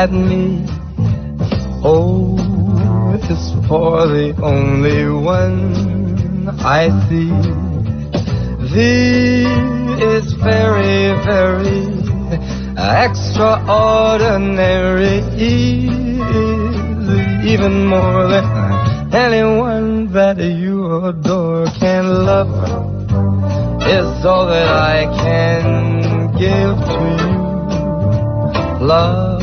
at me. O is for the only one I see. V is very, very extraordinary. E is even more than anyone that you adore can love. Is all that I can give to you. Love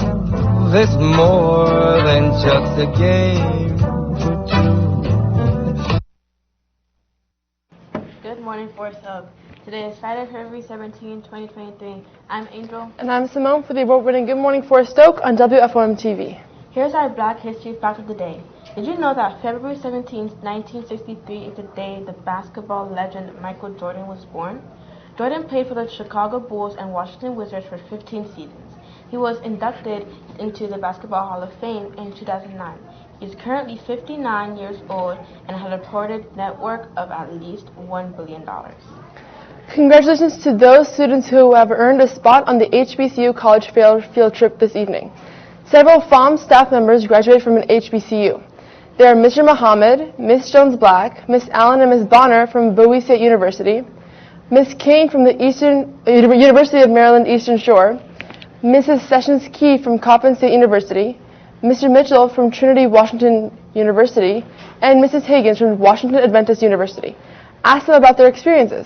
is more than just a game for two. Good morning, Forest Oak. Today is Friday, February 17, 2023. I'm Angel. And I'm Simone for the award-winning Good Morning Forest Oak on WFOM TV. Here's our Black History Fact of the Day. Did you know that February 17, 1963 is the day the basketball legend Michael Jordan was born? Jordan played for the Chicago Bulls and Washington Wizards for 15 seasons. He was inducted into the Basketball Hall of Fame in 2009. He is currently 59 years old and has a reported net worth of at least $1 billion. Congratulations to those students who have earned a spot on the HBCU College Field Trip this evening. Several FOM staff members graduated from an HBCU. They are Mr. Muhammad, Miss Jones-Black, Miss Allen and Miss Bonner from Bowie State University, Miss Kane from the University of Maryland Eastern Shore, Mrs. Sessions-Key from Coppin State University, Mr. Mitchell from Trinity Washington University, and Mrs. Higgins from Washington Adventist University. Ask them about their experiences.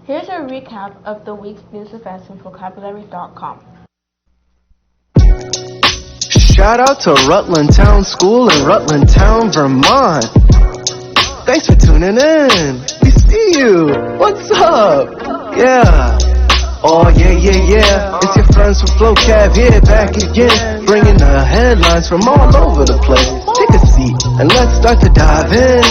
Here's a recap of the week's news events from vocabulary.com. Shout out to Rutland Town School in Rutland Town, Vermont. Thanks for tuning in. We see you. What's up? Yeah. Oh, yeah. It's your friends from FloCab here, back again, bringing the headlines from all over the place. Take a seat and let's start to dive in.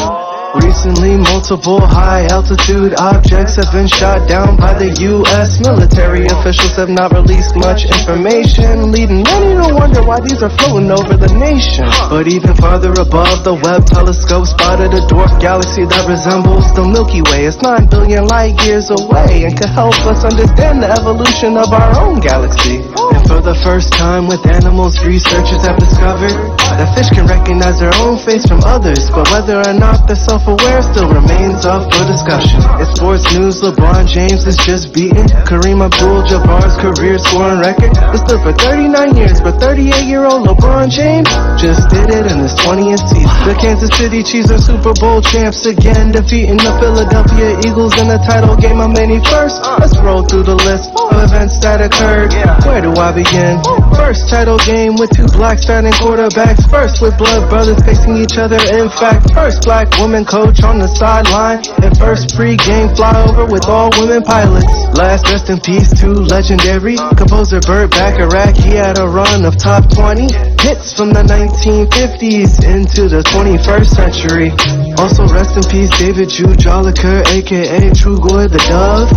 Recently, multiple high-altitude objects have been shot down by the U.S. military. Officials have not released much information, leading many to wonder why these are floating over the nation. But even farther above, the Webb telescope spotted a dwarf galaxy that resembles the Milky Way. It's 9 billion light years away and could help us understand the evolution of our own galaxy. And for the first time with animals, researchers have discovered that fish can recognize their own face from others, but whether or not they're self-aware still remains up for discussion. In sports news, LeBron James is just beating Kareem Abdul-Jabbar's career scoring record. It stood for 39 years, but 38-year-old LeBron James just did it in his 20th season. The Kansas City Chiefs are Super Bowl champs again, defeating the Philadelphia Eagles in a title game of many firsts. Let's roll through the list of events that occurred. Where do I begin? First title game with two black starting quarterbacks. First with blood brothers facing each other. In fact, first black woman coach on the sideline, and first pre-game flyover with all women pilots. Last, rest in peace to legendary composer Burt Bacharach. He had a run of top 20 hits from the 1950s into the 21st century. Also, rest in peace David Jew Joliker, aka Trugoy the Dove,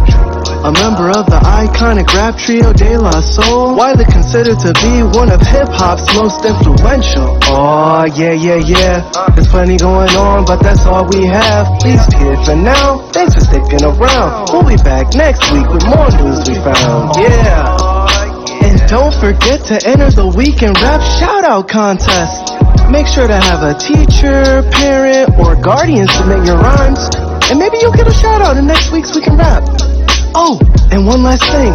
a member of the iconic rap trio De La Soul, widely considered to be one of hip-hop's most influential. Oh, yeah. There's plenty going on, but that's all we have. Please here for now. Thanks for sticking around. We'll be back next week with more news we found. Yeah. And don't forget to enter the Weekend Rap Shoutout Contest. Make sure to have a teacher, parent, or guardian submit your rhymes, and maybe you'll get a shout-out in next week's Weekend Rap. Oh, and one last thing.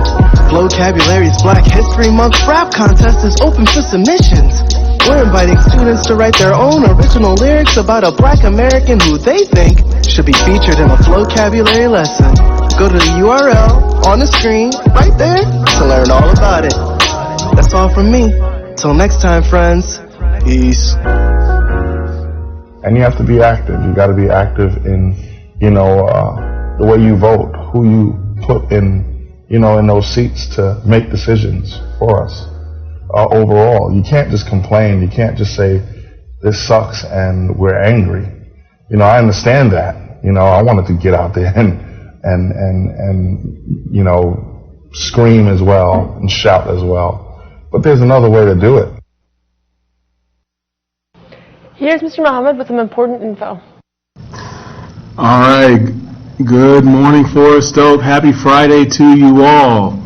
Flocabulary's Black History Month rap contest is open for submissions. We're inviting students to write their own original lyrics about a black American who they think should be featured in a Flocabulary lesson. Go to the URL on the screen right there to learn all about it. That's all from me. Till next time, friends. Peace. And you have to be active. You got to be active in, the way you vote, who you put in, in those seats to make decisions for us. Overall, you can't just complain. You can't just say this sucks and we're angry. I understand that. I wanted to get out there and scream as well and shout as well. But there's another way to do it. Here's Mr. Muhammad with some important info. All right. Good morning, Forest Oak. Happy Friday to you all.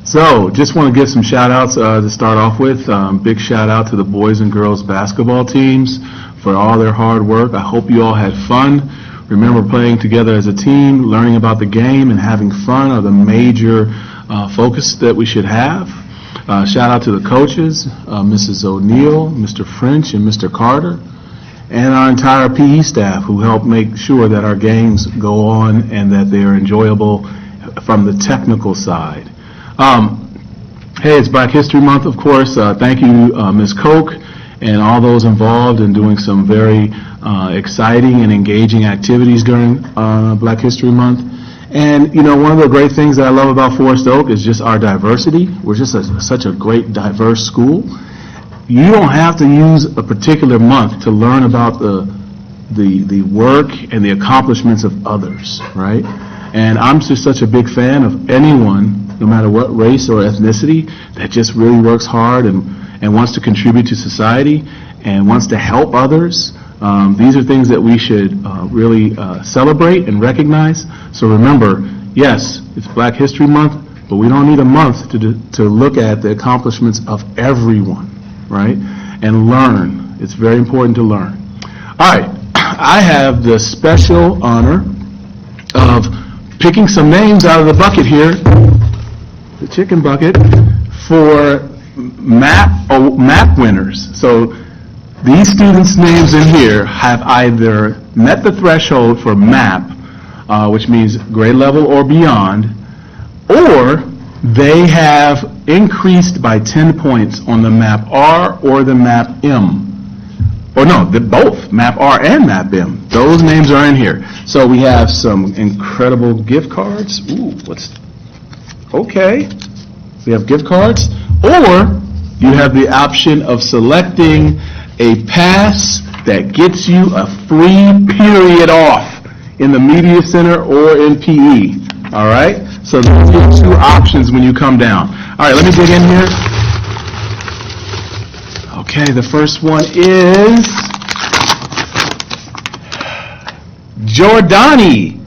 So, just want to give some shout-outs to start off with. Big shout-out to the boys and girls basketball teams for all their hard work. I hope you all had fun. Remember, playing together as a team, learning about the game, and having fun are the major focus that we should have. Shout-out to the coaches, Mrs. O'Neill, Mr. French, and Mr. Carter, and our entire PE staff who help make sure that our games go on and that they are enjoyable from the technical side. Hey, it's Black History Month, of course. Thank you, Ms. Koch, and all those involved in doing some very exciting and engaging activities during Black History Month. And, you know, one of the great things that I love about Forest Oak is just our diversity. We're just such a great, diverse school. You don't have to use a particular month to learn about the work and the accomplishments of others, right? And I'm just such a big fan of anyone, no matter what race or ethnicity, that just really works hard and wants to contribute to society and wants to help others. These are things that we should really celebrate and recognize. So remember, yes, it's Black History Month, but we don't need a month to look at the accomplishments of everyone, right? And learn. It's very important to learn. All right, I have the special honor of picking some names out of the bucket here, the chicken bucket, for MAP winners. So these students' names in here have either met the threshold for MAP, which means grade level or beyond, or they have increased by 10 points on the MAP R or the MAP M. Or no, both, MAP R and MAP M. Those names are in here. So we have some incredible gift cards. Ooh, okay. We have gift cards. Or you have the option of selecting a pass that gets you a free period off in the Media Center or in PE. All right? So those are your two options when you come down. All right, let me dig in here. Okay, the first one is Jordani.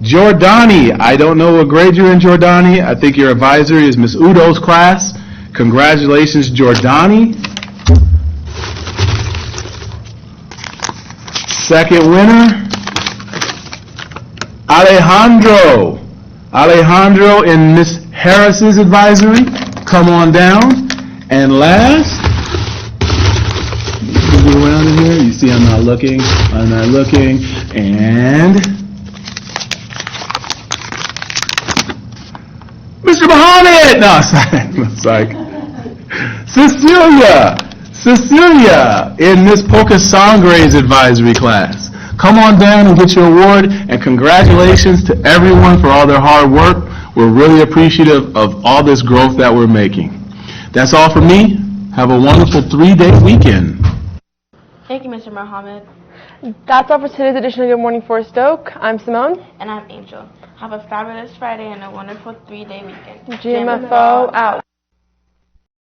Jordani, I don't know what grade you're in, Jordani. I think your advisor is Miss Udo's class. Congratulations, Jordani. Second winner, Alejandro. Alejandro in Miss Harris's advisory. Come on down. And last, move around in here. You see I'm not looking. And Mr. Muhammad! No, sorry. Cecilia in Miss Polka Sangre's advisory class. Come on down and get your award, and congratulations to everyone for all their hard work. We're really appreciative of all this growth that we're making. That's all for me. Have a wonderful 3-day weekend. Thank you, Mr. Muhammad. That's all for today's edition of Good Morning Forest Oak. I'm Simone. And I'm Angel. Have a fabulous Friday and a wonderful 3-day weekend. GMFO out.